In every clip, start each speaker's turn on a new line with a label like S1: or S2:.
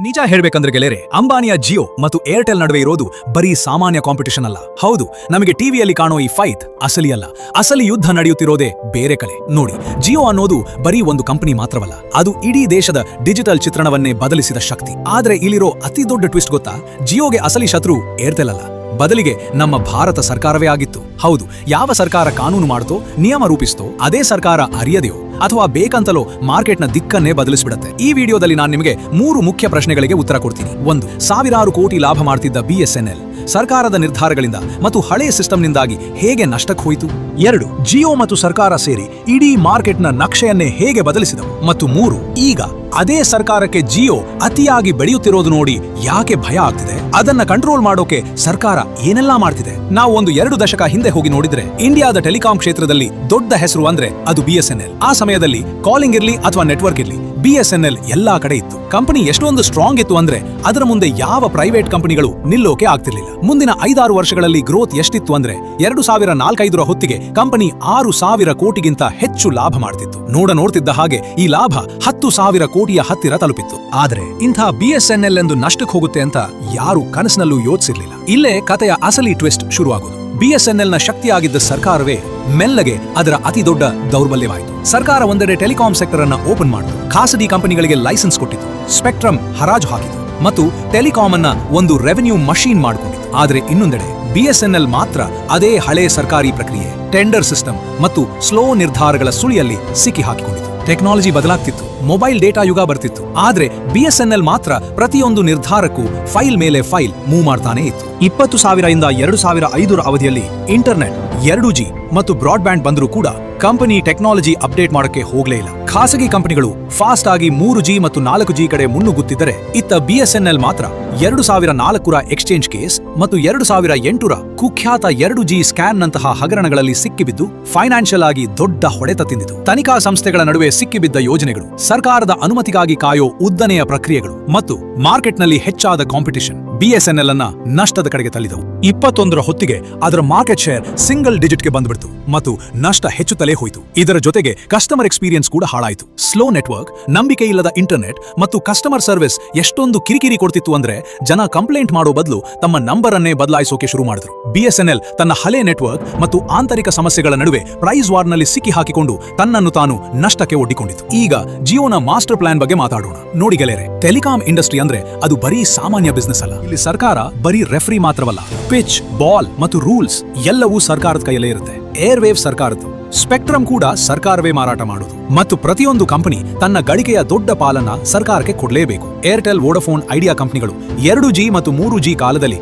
S1: ನಿಜ ಹೇಳ್ಬೇಕಂದ್ರೆ ಗೆಳೆಯರೆ, ಅಂಬಾನಿಯ ಜಿಯೋ ಮತ್ತು ಏರ್ಟೆಲ್ ನಡುವೆ ಇರೋದು ಬರೀ ಸಾಮಾನ್ಯ ಕಾಂಪಿಟಿಷನ್ ಅಲ್ಲ. ಹೌದು, ನಮಗೆ ಟಿವಿಯಲ್ಲಿ ಕಾಣೋ ಈ ಫೈಟ್ ಅಸಲಿ ಅಲ್ಲ. ಅಸಲಿ ಯುದ್ಧ ನಡೆಯುತ್ತಿರೋದೇ ಬೇರೆ ಕಡೆ. ನೋಡಿ, ಜಿಯೋ ಅನ್ನೋದು ಬರೀ ಒಂದು ಕಂಪನಿ ಮಾತ್ರವಲ್ಲ, ಅದು ಇಡೀ ದೇಶದ ಡಿಜಿಟಲ್ ಚಿತ್ರಣವನ್ನೇ ಬದಲಿಸಿದ ಶಕ್ತಿ. ಆದ್ರೆ ಇಲ್ಲಿರೋ ಅತಿ ದೊಡ್ಡ ಟ್ವಿಸ್ಟ್ ಗೊತ್ತಾ? ಜಿಯೋಗೆ ಅಸಲಿ ಶತ್ರು ಏರ್ಟೆಲ್ ಅಲ್ಲ, ಬದಲಿಗೆ ನಮ್ಮ ಭಾರತ ಸರ್ಕಾರವೇ ಆಗಿತ್ತು. ಹೌದು, ಯಾವ ಸರ್ಕಾರ ಕಾನೂನು ಮಾಡ್ತೋ, ನಿಯಮ ರೂಪಿಸ್ತೋ, ಅದೇ ಸರ್ಕಾರ ಅರಿಯದೆಯೋ ಅಥವಾ ಬೇಕಂತಲೋ ಮಾರ್ಕೆಟ್ನ ದಿಕ್ಕನ್ನೇ ಬದಲಿಸಿಬಿಡುತ್ತೆ. ಈ ವಿಡಿಯೋದಲ್ಲಿ ನಾನು ನಿಮಗೆ 3 ಮುಖ್ಯ ಪ್ರಶ್ನೆಗಳಿಗೆ ಉತ್ತರ ಕೊಡ್ತೀನಿ. 1. ಸಾವಿರಾರು ಕೋಟಿ ಲಾಭ ಮಾಡ್ತಿದ್ದ BSNL ಸರ್ಕಾರದ ನಿರ್ಧಾರಗಳಿಂದ ಮತ್ತು ಹಳೆ ಸಿಸ್ಟಮ್ನಿಂದಾಗಿ ಹೇಗೆ ನಷ್ಟಕ್ಕೆ ಹೋಯಿತು? 2. ಜಿಯೋ ಮತ್ತು ಸರ್ಕಾರ ಸೇರಿ ಇಡೀ ಮಾರ್ಕೆಟ್ನ ನಕ್ಷೆಯನ್ನೇ ಹೇಗೆ ಬದಲಿಸಿದವು? ಮತ್ತು 3. ಈಗ ಅದೇ ಸರ್ಕಾರಕ್ಕೆ ಜಿಯೋ ಅತಿಯಾಗಿ ಬೆಳೆಯುತ್ತಿರೋದು ನೋಡಿ ಯಾಕೆ ಭಯ ಆಗ್ತಿದೆ? ಅದನ್ನ ಕಂಟ್ರೋಲ್ ಮಾಡೋಕೆ ಸರ್ಕಾರ ಏನೆಲ್ಲಾ ಮಾಡ್ತಿದೆ? ನಾವು ಒಂದು 2 ದಶಕ ಹಿಂದೆ ಹೋಗಿ ನೋಡಿದ್ರೆ, ಇಂಡಿಯಾದ ಟೆಲಿಕಾಂ ಕ್ಷೇತ್ರದಲ್ಲಿ ದೊಡ್ಡ ಹೆಸರು ಅಂದ್ರೆ ಅದು BSNL. ಆ ಸಮಯದಲ್ಲಿ ಕಾಲಿಂಗ್ ಇರ್ಲಿ ಅಥವಾ ನೆಟ್ವರ್ಕ್ ಇರ್ಲಿ, BSNL ಎಲ್ಲಾ ಕಡೆ ಇತ್ತು. ಕಂಪನಿ ಎಷ್ಟೊಂದು ಸ್ಟ್ರಾಂಗ್ ಇತ್ತು ಅಂದ್ರೆ ಅದರ ಮುಂದೆ ಯಾವ ಪ್ರೈವೇಟ್ ಕಂಪನಿಗಳು ನಿಲ್ಲೋಕೆ ಆಗ್ತಿರ್ಲಿಲ್ಲ. ಮುಂದಿನ 5-6 ವರ್ಷಗಳಲ್ಲಿ ಗ್ರೋತ್ ಎಷ್ಟಿತ್ತು ಅಂದ್ರೆ 2004-5 ಹೊತ್ತಿಗೆ ಕಂಪನಿ 6,000 ಕೋಟಿಗಿಂತ ಹೆಚ್ಚು ಲಾಭ ಮಾಡ್ತಿತ್ತು. ನೋಡ್ತಿದ್ದ ಹಾಗೆ ಈ ಲಾಭ 10,000 ಕೋಟಿಯ ಹತ್ತಿರ ತಲುಪಿತ್ತು. ಆದ್ರೆ ಇಂಥ BSNL ಎಂದು ನಷ್ಟಕ್ಕೆ ಹೋಗುತ್ತೆ ಅಂತ ಯಾರು ಕನಸಿನಲ್ಲೂ ಯೋಚಿಸಿರ್ಲಿಲ್ಲ. ಇಲ್ಲೇ ಕಥೆಯ ಅಸಲಿ ಟ್ವಿಸ್ಟ್ ಶುರುವಾಗುವುದು. BSNL ನ ಶಕ್ತಿಯಾಗಿದ್ದ ಸರ್ಕಾರವೇ ಮೆಲ್ಲಗೆ ಅದರ ಅತಿ ದೊಡ್ಡ ದೌರ್ಬಲ್ಯವಾಯಿತು. ಸರ್ಕಾರ ಒಂದೆಡೆ ಟೆಲಿಕಾಂ ಸೆಕ್ಟರ್ ಅನ್ನ ಓಪನ್ ಮಾಡಿತು, ಖಾಸಗಿ ಕಂಪನಿಗಳಿಗೆ ಲೈಸೆನ್ಸ್ ಕೊಟ್ಟಿತು, ಸ್ಪೆಕ್ಟ್ರಮ್ ಹರಾಜು ಹಾಕಿತು ಮತ್ತು ಟೆಲಿಕಾಂ ಅನ್ನ ಒಂದು ರೆವೆನ್ಯೂ ಮಷೀನ್ ಮಾಡಿಕೊಂಡಿತು. ಆದ್ರೆ ಇನ್ನೊಂದೆಡೆ BSNL ಮಾತ್ರ ಅದೇ ಹಳೆ ಸರ್ಕಾರಿ ಪ್ರಕ್ರಿಯೆ, ಟೆಂಡರ್ ಸಿಸ್ಟಮ್ ಮತ್ತು ಸ್ಲೋ ನಿರ್ಧಾರಗಳ ಸುಳಿಯಲ್ಲಿ ಸಿಕ್ಕಿ ಹಾಕಿಕೊಂಡಿತು. ಟೆಕ್ನಾಲಜಿ ಬದಲಾಗ್ತಿತ್ತು, ಮೊಬೈಲ್ ಡೇಟಾ ಯುಗ ಬರ್ತಿತ್ತು, ಆದ್ರೆ BSNL ಮಾತ್ರ ಪ್ರತಿಯೊಂದು ನಿರ್ಧಾರಕ್ಕೂ ಫೈಲ್ ಮೇಲೆ ಫೈಲ್ ಮೂವ್ ಮಾಡ್ತಾನೆ ಇತ್ತು. 20,000 ಇಂದ 2005 ಅವಧಿಯಲ್ಲಿ ಇಂಟರ್ನೆಟ್ 2G ಮತ್ತು ಬ್ರಾಡ್ಬ್ಯಾಂಡ್ ಬಂದರೂ ಕೂಡ ಕಂಪನಿ ಟೆಕ್ನಾಲಜಿ ಅಪ್ಡೇಟ್ ಮಾಡಕ್ಕೆ ಹೋಗ್ಲೇ ಇಲ್ಲ. ಖಾಸಗಿ ಕಂಪನಿಗಳು ಫಾಸ್ಟ್ ಆಗಿ 3G ಮತ್ತು 4G ಕಡೆ ಮುನ್ನುಗ್ಗುತ್ತಿದ್ದರೆ, ಇತ್ತ BSNL ಮಾತ್ರ 2004ರ ಎಕ್ಸ್ಚೇಂಜ್ ಕೇಸ್ ಮತ್ತು 2008ರ ಕುಖ್ಯಾತ 2G ಸ್ಕ್ಯಾನ್ ನಂತಹ ಹಗರಣಗಳಲ್ಲಿ ಸಿಕ್ಕಿಬಿದ್ದು ಫೈನಾನ್ಷಿಯಲ್ ಆಗಿ ದೊಡ್ಡ ಹೊಡೆತ ತಿಂದಿತು. ತನಿಖಾ ಸಂಸ್ಥೆಗಳ ನಡುವೆ ಸಿಕ್ಕಿಬಿದ್ದ ಯೋಜನೆಗಳು, ಸರ್ಕಾರದ ಅನುಮತಿಗಾಗಿ ಕಾಯೋ ಉದ್ದನೆಯ ಪ್ರಕ್ರಿಯೆಗಳು ಮತ್ತು ಮಾರ್ಕೆಟ್ನಲ್ಲಿ ಹೆಚ್ಚಾದ ಕಾಂಪಿಟಿಷನ್ BSNL ಅನ್ನ ನಷ್ಟದ ಕಡೆಗೆ ತಳ್ಳಿದವು. 21ರ ಹೊತ್ತಿಗೆ ಅದರ ಮಾರ್ಕೆಟ್ ಶೇರ್ ಸಿಂಗಲ್ ಡಿಜಿಟ್ಗೆ ಬಂದ್ಬಿಡ್ತು ಮತ್ತು ನಷ್ಟ ಹೆಚ್ಚುತ್ತಲೇ ಹೋಯಿತು. ಇದರ ಜೊತೆಗೆ ಕಸ್ಟಮರ್ ಎಕ್ಸ್ಪೀರಿಯನ್ಸ್ ಕೂಡ ಹಾಳಾಯಿತು. ಸ್ಲೋ ನೆಟ್ವರ್ಕ್, ನಂಬಿಕೆ ಇಲ್ಲದ ಇಂಟರ್ನೆಟ್ ಮತ್ತು ಕಸ್ಟಮರ್ ಸರ್ವಿಸ್ ಎಷ್ಟೊಂದು ಕಿರಿಕಿರಿ ಕೊಡ್ತಿತ್ತು ಅಂದ್ರೆ ಜನ ಕಂಪ್ಲೇಂಟ್ ಮಾಡೋ ಬದಲು ತಮ್ಮ ನಂಬರ್ ಅನ್ನೇ ಬದಲಾಯಿಸೋಕೆ ಶುರು ಮಾಡಿದ್ರು. BSNL ತನ್ನ ಹಳೆ ನೆಟ್ವರ್ಕ್ ಮತ್ತು ಆಂತರಿಕ ಸಮಸ್ಯೆಗಳ ನಡುವೆ ಪ್ರೈಸ್ ವಾರ್ನಲ್ಲಿ ಸಿಕ್ಕಿ ಹಾಕಿಕೊಂಡು ತನ್ನನ್ನು ತಾನು ನಷ್ಟಕ್ಕೆ ಒಡ್ಡಿಕೊಂಡಿತು. ಈಗ ಜಿಯೋನ ಮಾಸ್ಟರ್ ಪ್ಲಾನ್ ಬಗ್ಗೆ ಮಾತಾಡೋಣ. ನೋಡಿ ಗೆಳೆಯರೆ, ಟೆಲಿಕಾಂ ಇಂಡಸ್ಟ್ರಿ ಅಂದ್ರೆ ಅದು ಬರೀ ಸಾಮಾನ್ಯ ಬಿಸ್ನೆಸ್ ಅಲ್ಲ. ಇಲ್ಲಿ ಸರ್ಕಾರ ಬರೀ ರೆಫ್ರಿ ಮಾತ್ರವಲ್ಲ, ಪಿಚ್, ಬಾಲ್ ಮತ್ತು ರೂಲ್ಸ್ ಎಲ್ಲವೂ ಸರ್ಕಾರದ ಕೈಯಲ್ಲೇ ಇರುತ್ತೆ. ಏರ್ವೇವ್ ಸರ್ಕಾರದ್ದು, ಸ್ಪೆಕ್ಟ್ರಮ್ ಕೂಡ ಸರ್ಕಾರವೇ ಮಾರಾಟ ಮಾಡುವುದು ಮತ್ತು ಪ್ರತಿಯೊಂದು ಕಂಪನಿ ತನ್ನ ಗಳಿಕೆಯ ದೊಡ್ಡ ಪಾಲನ್ನ ಸರ್ಕಾರಕ್ಕೆ ಕೊಡಲೇಬೇಕು. ಏರ್ಟೆಲ್, ವೋಡಫೋನ್, ಐಡಿಯಾ ಕಂಪನಿಗಳು 2G ಮತ್ತು 3G ಕಾಲದಲ್ಲಿ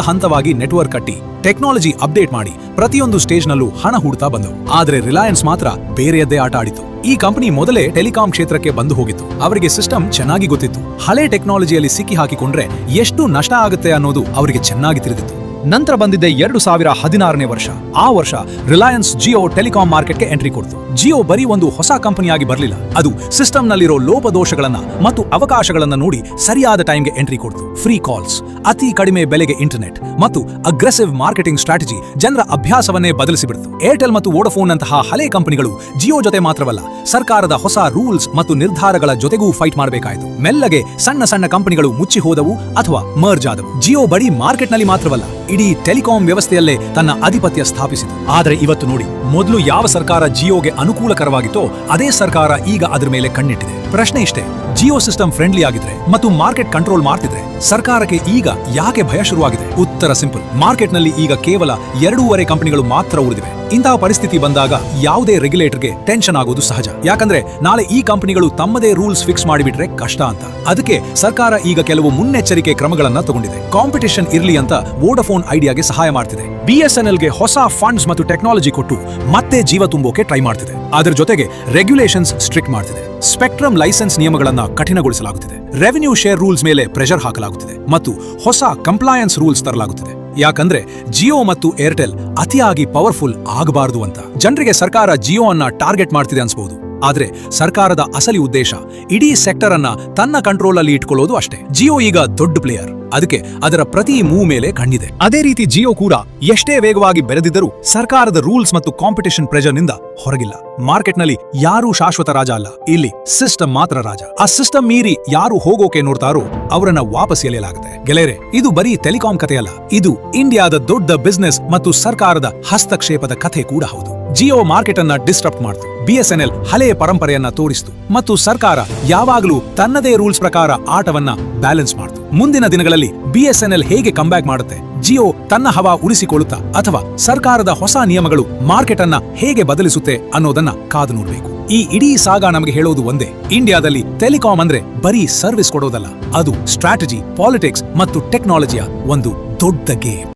S1: ಹಂತವಾಗಿ ನೆಟ್ವರ್ಕ್ ಕಟ್ಟಿ ಟೆಕ್ನಾಲಜಿ ಅಪ್ಡೇಟ್ ಮಾಡಿ ಪ್ರತಿಯೊಂದು ಸ್ಟೇಜ್ನಲ್ಲೂ ಹಣ ಹೂಡ್ತಾ ಬಂದವು. ಆದ್ರೆ ರಿಲಯನ್ಸ್ ಮಾತ್ರ ಬೇರೆಯದ್ದೇ ಆಟ ಆಡಿತು. ಈ ಕಂಪನಿ ಮೊದಲೇ ಟೆಲಿಕಾಂ ಕ್ಷೇತ್ರಕ್ಕೆ ಬಂದು ಹೋಗಿತ್ತು. ಅವರಿಗೆ ಸಿಸ್ಟಮ್ ಚೆನ್ನಾಗಿ ಗೊತ್ತಿತ್ತು. ಹಳೆ ಟೆಕ್ನಾಲಜಿಯಲ್ಲಿ ಸಿಕ್ಕಿ ಹಾಕಿಕೊಂಡ್ರೆ ಎಷ್ಟು ನಷ್ಟ ಆಗುತ್ತೆ ಅನ್ನೋದು ಅವರಿಗೆ ಚೆನ್ನಾಗಿ ತಿಳಿದಿತ್ತು. ನಂತರ ಬಂದಿದ್ದೆ 2016ನೇ ವರ್ಷ. ಆ ವರ್ಷ ರಿಲಯನ್ಸ್ ಜಿಯೋ ಟೆಲಿಕಾಂ ಮಾರ್ಕೆಟ್ಗೆ ಎಂಟ್ರಿ ಕೊಡ್ತು. ಜಿಯೋ ಬರೀ ಒಂದು ಹೊಸ ಕಂಪನಿಯಾಗಿ ಬರಲಿಲ್ಲ, ಅದು ಸಿಸ್ಟಮ್ನಲ್ಲಿರೋ ಲೋಪದೋಷಗಳನ್ನ ಮತ್ತು ಅವಕಾಶಗಳನ್ನ ನೋಡಿ ಸರಿಯಾದ ಟೈಮ್ಗೆ ಎಂಟ್ರಿ ಕೊಡ್ತು. ಫ್ರೀ ಕಾಲ್ಸ್, ಅತಿ ಕಡಿಮೆ ಬೆಲೆಗೆ ಇಂಟರ್ನೆಟ್ ಮತ್ತು ಅಗ್ರೆಸಿವ್ ಮಾರ್ಕೆಟಿಂಗ್ ಸ್ಟ್ರಾಟಜಿ ಜನರ ಅಭ್ಯಾಸವನ್ನೇ ಬದಲಿಸಿಬಿಡ್ತು. ಏರ್ಟೆಲ್ ಮತ್ತು ವೋಡಫೋನ್ ನಂತಹ ಹಳೆ ಕಂಪನಿಗಳು ಜಿಯೋ ಜೊತೆ ಮಾತ್ರವಲ್ಲ, ಸರ್ಕಾರದ ಹೊಸ ರೂಲ್ಸ್ ಮತ್ತು ನಿರ್ಧಾರಗಳ ಜೊತೆಗೂ ಫೈಟ್ ಮಾಡಬೇಕಾಯಿತು. ಮೆಲ್ಲಗೆ ಸಣ್ಣ ಕಂಪನಿಗಳು ಮುಚ್ಚಿ ಹೋದವು ಅಥವಾ ಮರ್ಜ್ ಆದವು. ಜಿಯೋ ಬರೀ ಮಾರ್ಕೆಟ್ನಲ್ಲಿ ಮಾತ್ರವಲ್ಲ, ಇಡೀ ಟೆಲಿಕಾಂ ವ್ಯವಸ್ಥೆಯಲ್ಲೇ ತನ್ನ ಆಧಿಪತ್ಯ ಸ್ಥಾಪಿಸಿತು. ಆದರೆ ಇವತ್ತು ನೋಡಿ, ಮೊದಲು ಯಾವ ಸರ್ಕಾರ ಜಿಯೋಗೆ ಅನುಕೂಲಕರವಾಗಿತ್ತೋ ಅದೇ ಸರ್ಕಾರ ಈಗ ಅದರ ಮೇಲೆ ಕಣ್ಣಿಟ್ಟಿದೆ. ಪ್ರಶ್ನೆ ಇಷ್ಟೇ, ಜಿಯೋ ಸಿಸ್ಟಮ್ ಫ್ರೆಂಡ್ಲಿ ಆಗಿದ್ರೆ ಮತ್ತು ಮಾರ್ಕೆಟ್ ಕಂಟ್ರೋಲ್ ಮಾಡ್ತಿದ್ರೆ ಸರ್ಕಾರಕ್ಕೆ ಈಗ ಯಾಕೆ ಭಯ ಶುರುವಾಗಿದೆ? ಉತ್ತರ ಸಿಂಪಲ್. ಮಾರ್ಕೆಟ್ನಲ್ಲಿ ಈಗ ಕೇವಲ 2.5 ಕಂಪನಿಗಳು ಮಾತ್ರ ಉಳಿದಿವೆ. ಇಂತಹ ಪರಿಸ್ಥಿತಿ ಬಂದಾಗ ಯಾವುದೇ ರೆಗ್ಯುಲೇಟರ್ಗೆ ಟೆನ್ಷನ್ ಆಗೋದು ಸಹಜ. ಯಾಕಂದ್ರೆ ನಾಳೆ ಈ ಕಂಪನಿಗಳು ತಮ್ಮದೇ ರೂಲ್ಸ್ ಫಿಕ್ಸ್ ಮಾಡಿಬಿಟ್ರೆ ಕಷ್ಟ ಅಂತ. ಅದಕ್ಕೆ ಸರ್ಕಾರ ಈಗ ಕೆಲವು ಮುನ್ನೆಚ್ಚರಿಕೆ ಕ್ರಮಗಳನ್ನ ತಗೊಂಡಿದೆ. ಕಾಂಪಿಟಿಷನ್ ಇರ್ಲಿ ಅಂತ ವೋಡಫೋನ್ ಐಡಿಯಾಗೆ ಸಹಾಯ ಮಾಡ್ತಿದೆ. BSNLಗೆ ಹೊಸ ಫಂಡ್ಸ್ ಮತ್ತು ಟೆಕ್ನಾಲಜಿ ಕೊಟ್ಟು ಮತ್ತೆ ಜೀವ ತುಂಬೋಕೆ ಟ್ರೈ ಮಾಡ್ತಿದೆ. ಅದರ ಜೊತೆಗೆ ರೆಗ್ಯುಲೇಷನ್ಸ್ ಸ್ಟ್ರಿಕ್ಟ್ ಮಾಡ್ತಿದೆ. ಸ್ಪೆಕ್ಟ್ರಮ್ ಲೈಸೆನ್ಸ್ ನಿಯಮಗಳನ್ನ ಕಠಿಣಗೊಳಿಸಲಾಗುತ್ತಿದೆ. ರೆವೆನ್ಯೂ ಶೇರ್ ರೂಲ್ಸ್ ಮೇಲೆ ಪ್ರೆಷರ್ ಹಾಕಲಾಗುತ್ತಿದೆ ಮತ್ತು ಹೊಸ ಕಂಪ್ಲೈಯನ್ಸ್ ರೂಲ್ಸ್ ತರಲಾಗುತ್ತಿದೆ. ಯಾಕಂದ್ರೆ ಜಿಯೋ ಮತ್ತು ಏರ್ಟೆಲ್ ಅತಿಯಾಗಿ ಪವರ್ಫುಲ್ ಆಗಬಾರದು ಅಂತ. ಜನರಿಗೆ ಸರ್ಕಾರ ಜಿಯೋ ಅನ್ನ ಟಾರ್ಗೆಟ್ ಮಾಡ್ತಿದೆ ಅನ್ಸಬಹುದು, ಆದ್ರೆ ಸರ್ಕಾರದ ಅಸಲಿ ಉದ್ದೇಶ ಇಡೀ ಸೆಕ್ಟರ್ ಅನ್ನ ತನ್ನ ಕಂಟ್ರೋಲ್ ಅಲ್ಲಿ ಇಟ್ಕೊಳ್ಳೋದು ಅಷ್ಟೇ. ಜಿಯೋ ಈಗ ದೊಡ್ಡ ಪ್ಲೇಯರ್, ಅದಕ್ಕೆ ಅದರ ಪ್ರತಿ ಮೂವ್ ಮೇಲೆ ಕಣ್ಣಿದೆ. ಅದೇ ರೀತಿ ಜಿಯೋ ಕೂಡ ಎಷ್ಟೇ ವೇಗವಾಗಿ ಬೆಳೆದಿದ್ದರೂ ಸರ್ಕಾರದ ರೂಲ್ಸ್ ಮತ್ತು ಕಾಂಪಿಟೇಷನ್ ಪ್ರೆಷರ್ ನಿಂದ ಹೊರಗಿಲ್ಲ. ಮಾರ್ಕೆಟ್ ನಲ್ಲಿ ಯಾರೂ ಶಾಶ್ವತ ರಾಜ ಅಲ್ಲ, ಇಲ್ಲಿ ಸಿಸ್ಟಮ್ ಮಾತ್ರ ರಾಜ. ಆ ಸಿಸ್ಟಮ್ ಮೀರಿ ಯಾರು ಹೋಗೋಕೆ ನೋಡ್ತಾರೋ ಅವರನ್ನ ವಾಪಸ್ ಎಳೆಯಲಾಗುತ್ತೆ. ಗೆಳೆಯರೆ, ಇದು ಬರೀ ಟೆಲಿಕಾಂ ಕಥೆಯಲ್ಲ, ಇದು ಇಂಡಿಯಾದ ದೊಡ್ಡ ಬಿಸ್ನೆಸ್ ಮತ್ತು ಸರ್ಕಾರದ ಹಸ್ತಕ್ಷೇಪದ ಕಥೆ ಕೂಡ ಹೌದು. ಜಿಯೋ ಮಾರ್ಕೆಟ್ ಅನ್ನ ಡಿಸ್ಟರ್ಬ್ ಮಾಡ್ತು, BSNL ಹಳೆಯ ಪರಂಪರೆಯನ್ನ ತೋರಿಸಿತು ಮತ್ತು ಸರ್ಕಾರ ಯಾವಾಗಲೂ ತನ್ನದೇ ರೂಲ್ಸ್ ಪ್ರಕಾರ ಆಟವನ್ನ ಬ್ಯಾಲೆನ್ಸ್ ಮಾಡ್ತು. ಮುಂದಿನ ದಿನಗಳಲ್ಲಿ BSNL ಹೇಗೆ ಕಂಬ್ಯಾಕ್ ಮಾಡುತ್ತೆ, ಜಿಯೋ ತನ್ನ ಹವಾ ಉಳಿಸಿಕೊಳ್ಳುತ್ತಾ ಅಥವಾ ಸರ್ಕಾರದ ಹೊಸ ನಿಯಮಗಳು ಮಾರ್ಕೆಟ್ ಅನ್ನ ಹೇಗೆ ಬದಲಿಸುತ್ತೆ ಅನ್ನೋದನ್ನ ಕಾದು ನೋಡಬೇಕು. ಈ ಇಡೀ ಸಾಗ ನಮಗೆ ಹೇಳೋದು ಒಂದೇ, ಇಂಡಿಯಾದಲ್ಲಿ ಟೆಲಿಕಾಂ ಅಂದ್ರೆ ಬರೀ ಸರ್ವಿಸ್ ಕೊಡೋದಲ್ಲ, ಅದು ಸ್ಟ್ರಾಟಜಿ, ಪಾಲಿಟಿಕ್ಸ್ ಮತ್ತು ಟೆಕ್ನಾಲಜಿಯ ಒಂದು ದೊಡ್ಡ ಗೇಮ್.